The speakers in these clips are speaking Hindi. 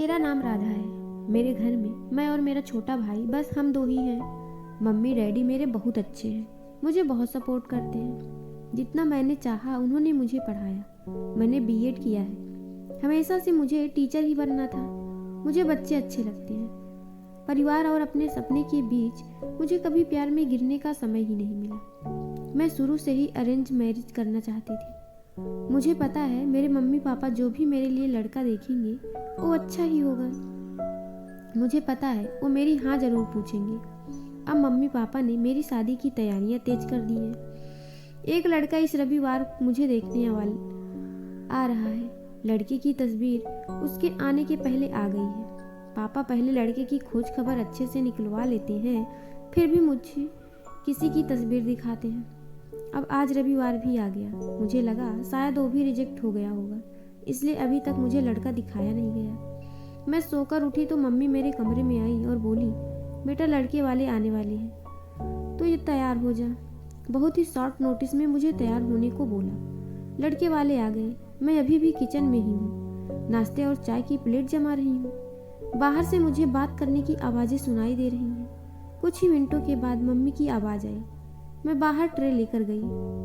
मेरा नाम राधा है। मेरे घर में मैं और मेरा छोटा भाई बस हम दो ही हैं। मम्मी डैडी मेरे बहुत अच्छे हैं, मुझे बहुत सपोर्ट करते हैं। जितना मैंने चाहा उन्होंने मुझे पढ़ाया। मैंने बीएड किया है। हमेशा से मुझे टीचर ही बनना था। मुझे बच्चे अच्छे लगते हैं। परिवार और अपने सपने के बीच मुझे कभी प्यार में गिरने का समय ही नहीं मिला। मैं शुरू से ही अरेंज मैरिज करना चाहती थी। मुझे पता है मेरे मम्मी पापा जो भी मेरे लिए लड़का देखेंगे वो अच्छा ही होगा। मुझे पता है वो मेरी हाँ जरूर पूछेंगे। अब मम्मी पापा ने मेरी शादी की तैयारियां तेज कर दी हैं। एक लड़का इस रविवार मुझे देखने आ रहा है। लड़के की तस्वीर उसके आने के पहले आ गई है। पापा पहले लड़के की खोज खबर अच्छे से निकलवा लेते हैं, फिर भी मुझे किसी की तस्वीर दिखाते हैं। अब आज रविवार भी आ गया। मुझे लगा शायद वो भी रिजेक्ट हो गया होगा, इसलिए अभी तक मुझे लड़का दिखाया नहीं गया। मैं सोकर उठी तो मम्मी मेरे कमरे में आई और बोली, बेटा लड़के वाले आने वाले हैं तो ये तैयार हो जा। बहुत ही शॉर्ट नोटिस में मुझे तैयार होने को बोला। लड़के वाले आ गए। मैं अभी भी किचन में ही हूँ, नाश्ते और चाय की प्लेट जमा रही हूँ। बाहर से मुझे बात करने की आवाज़ें सुनाई दे रही हैं। कुछ ही मिनटों के बाद मम्मी की आवाज़ आई। मैं बाहर ट्रे लेकर गई।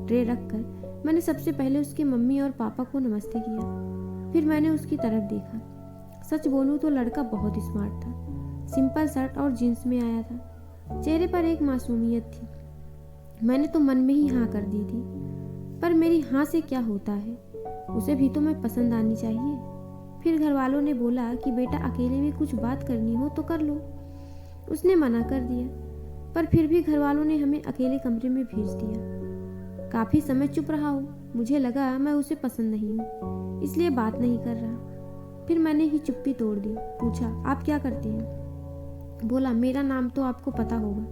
ट्रे रखकर मैंने सबसे पहले उसके मम्मी और पापा को नमस्ते किया। फिर मैंने उसकी तरफ देखा। सच बोलूं तो लड़का बहुत स्मार्ट था। सिंपल शर्ट और जीन्स में आया था। चेहरे पर एक मासूमियत थी। मैंने तो मन में ही हाँ कर दी थी, पर मेरी हाँ से क्या होता है, उसे भी तो मैं पसंद आनी चाहिए। फिर घर वालों ने बोला कि बेटा अकेले में कुछ बात करनी हो तो कर लो। उसने मना कर दिया, पर फिर भी घर वालों ने हमें अकेले कमरे में भेज दिया। काफी समय चुप रहा हूँ। मुझे लगा मैं उसे पसंद नहीं हूँ, इसलिए बात नहीं कर रहा। फिर मैंने ही चुप्पी तोड़ दी। पूछा, आप क्या करते हैं? बोला, मेरा नाम तो आपको पता होगा।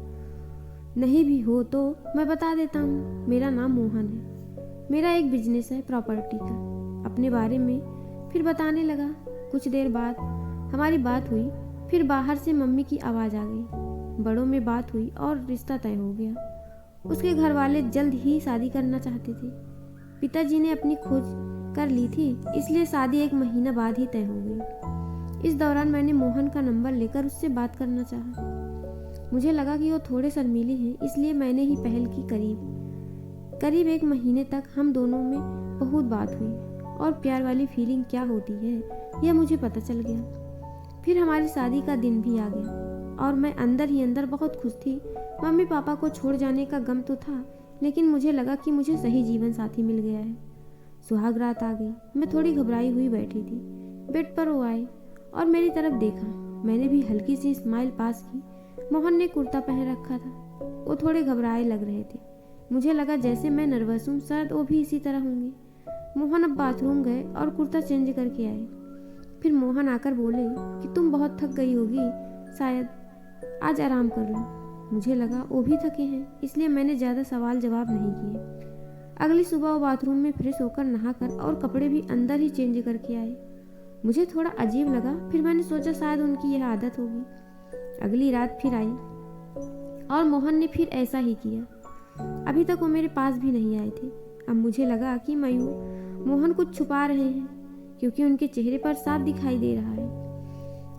नहीं भी हो तो मैं बता देता हूँ। मेरा नाम मोहन है। मेरा एक बिजनेस है प्रॉपर्टी का। अपने बारे में फिर बताने लगा। कुछ देर बाद हमारी बात हुई। फिर बाहर से मम्मी की आवाज़ आ गई। बड़ों में बात हुई और रिश्ता तय हो गया। उसके घर वाले जल्द ही शादी करना चाहते थे। पिताजी ने अपनी खोज कर ली थी, इसलिए शादी 1 महीना बाद ही तय हो गई। इस दौरान मैंने मोहन का नंबर लेकर उससे बात करना चाहा। मुझे लगा कि वो थोड़े शर्मीले हैं, इसलिए मैंने ही पहल की। करीब 1 महीने तक हम दोनों में बहुत बात हुई और प्यार वाली फीलिंग क्या होती है यह मुझे पता चल गया। फिर हमारी शादी का दिन भी आ गया और मैं अंदर ही अंदर बहुत खुश थी। मम्मी पापा को छोड़ जाने का गम तो था, लेकिन मुझे लगा कि मुझे सही जीवन साथी मिल गया है। सुहाग रात आ गई। मैं थोड़ी घबराई हुई बैठी थी। बेड पर वो आए और मेरी तरफ देखा। मैंने भी हल्की सी स्माइल पास की। मोहन ने कुर्ता पहन रखा था। वो थोड़े घबराए लग रहे थे। मुझे लगा जैसे मैं नर्वस हूँ, शायद वो भी इसी तरह होंगे। मोहन अब बाथरूम गए और कुर्ता चेंज करके आए। फिर मोहन आकर बोले कि तुम बहुत थक गई होगी, शायद आज आराम कर लो। मुझे लगा वो भी थके हैं, इसलिए मैंने ज़्यादा सवाल जवाब नहीं किए। अगली सुबह वो बाथरूम में फ्रेश होकर नहाकर और कपड़े भी अंदर ही चेंज करके आए। मुझे थोड़ा अजीब लगा, फिर मैंने सोचा शायद उनकी यह आदत होगी। अगली रात फिर आई और मोहन ने फिर ऐसा ही किया। अभी तक वो मेरे पास भी नहीं आए थे। अब मुझे लगा कि मोहन कुछ छुपा रहे हैं, क्योंकि उनके चेहरे पर साफ दिखाई दे रहा है।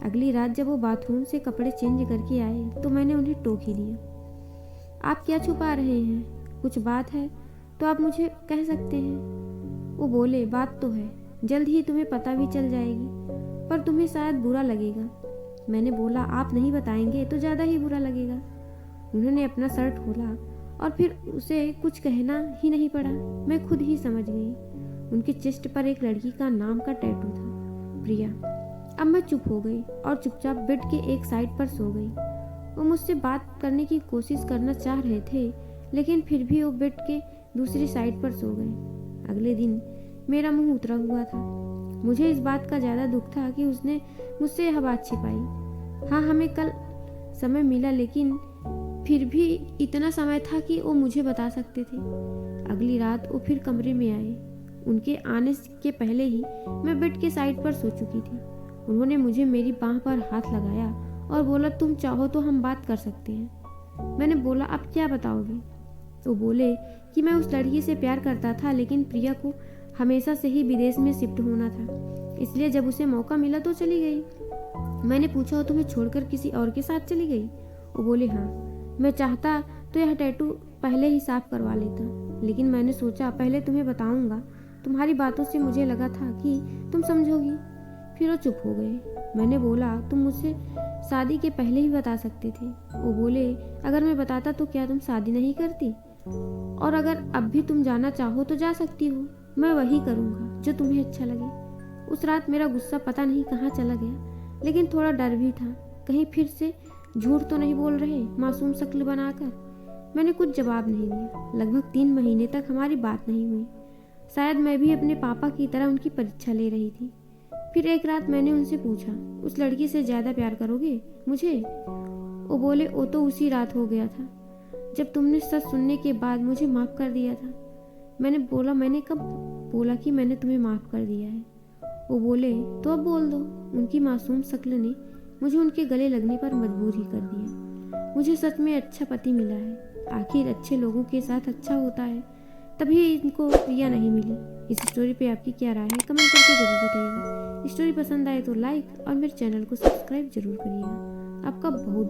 अगली रात जब वो बाथरूम से कपड़े चेंज करके आए तो मैंने उन्हें टोक ही दिया। आप क्या छुपा रहे हैं? कुछ बात है तो आप मुझे कह सकते हैं। वो बोले, बात तो है, जल्द ही तुम्हें पता भी चल जाएगी, पर तुम्हें शायद बुरा लगेगा। मैंने बोला, आप नहीं बताएंगे तो ज़्यादा ही बुरा लगेगा। उन्होंने अपना शर्ट खोला और फिर उसे कुछ कहना ही नहीं पड़ा। मैं खुद ही समझ गई। उनके चेस्ट पर एक लड़की का नाम का टैटू था, प्रिया। अब मैं चुप हो गई और चुपचाप बेड के एक साइड पर सो गई। वो मुझसे बात करने की कोशिश करना चाह रहे थे, लेकिन फिर भी वो बेड के दूसरी साइड पर सो गए। अगले दिन मेरा मुंह उतरा हुआ था। मुझे इस बात का ज़्यादा दुख था कि उसने मुझसे यह बात छिपाई। हाँ, हमें कल समय मिला, लेकिन फिर भी इतना समय था कि वो मुझे बता सकते थे। अगली रात वो फिर कमरे में आए। उनके आने के पहले ही मैं बेड के साइड पर सो चुकी थी। उन्होंने मुझे मेरी बाह पर हाथ लगाया और बोला, तुम चाहो तो हम बात कर सकते हैं। मैंने बोला, आप क्या बताओगे? वो बोले कि मैं उस लड़की से प्यार करता था, लेकिन प्रिया को हमेशा से ही विदेश में शिफ्ट होना था, इसलिए जब उसे मौका मिला तो चली गई। मैंने पूछा, वो तुम्हें छोड़कर किसी और के साथ चली गई? वो बोले, हाँ। मैं चाहता तो यह टैटू पहले ही साफ करवा लेता, लेकिन मैंने सोचा पहले तुम्हें बताऊंगा। तुम्हारी बातों से मुझे लगा था कि तुम समझोगी। फिर वो चुप हो गए। मैंने बोला, तुम मुझसे शादी के पहले ही बता सकते थे। वो बोले, अगर मैं बताता तो क्या तुम शादी नहीं करती? और अगर अब भी तुम जाना चाहो तो जा सकती हो। मैं वही करूँगा जो तुम्हें अच्छा लगे। उस रात मेरा गुस्सा पता नहीं कहाँ चला गया, लेकिन थोड़ा डर भी था, कहीं फिर से झूठ तो नहीं बोल रहे मासूम शक्ल बनाकर। मैंने कुछ जवाब नहीं दिया। लगभग 3 महीने तक हमारी बात नहीं हुई। शायद मैं भी अपने पापा की तरह उनकी परीक्षा ले रही थी। फिर एक रात मैंने उनसे पूछा, उस लड़की से ज़्यादा प्यार करोगे मुझे? वो बोले, वो तो उसी रात हो गया था जब तुमने सच सुनने के बाद मुझे माफ़ कर दिया था। मैंने बोला, मैंने कब बोला कि मैंने तुम्हें माफ़ कर दिया है? वो बोले, तो अब बोल दो। उनकी मासूम शक्ल ने मुझे उनके गले लगने पर मजबूर ही कर दिया। मुझे सच में अच्छा पति मिला है। आखिर अच्छे लोगों के साथ अच्छा होता है, तभी इनको प्रिया नहीं मिली। इस स्टोरी पे आपकी क्या राय है, कमेंट करके जरूर बताइएगा। स्टोरी पसंद आए तो लाइक और मेरे चैनल को सब्सक्राइब जरूर करिएगा। आपका बहुत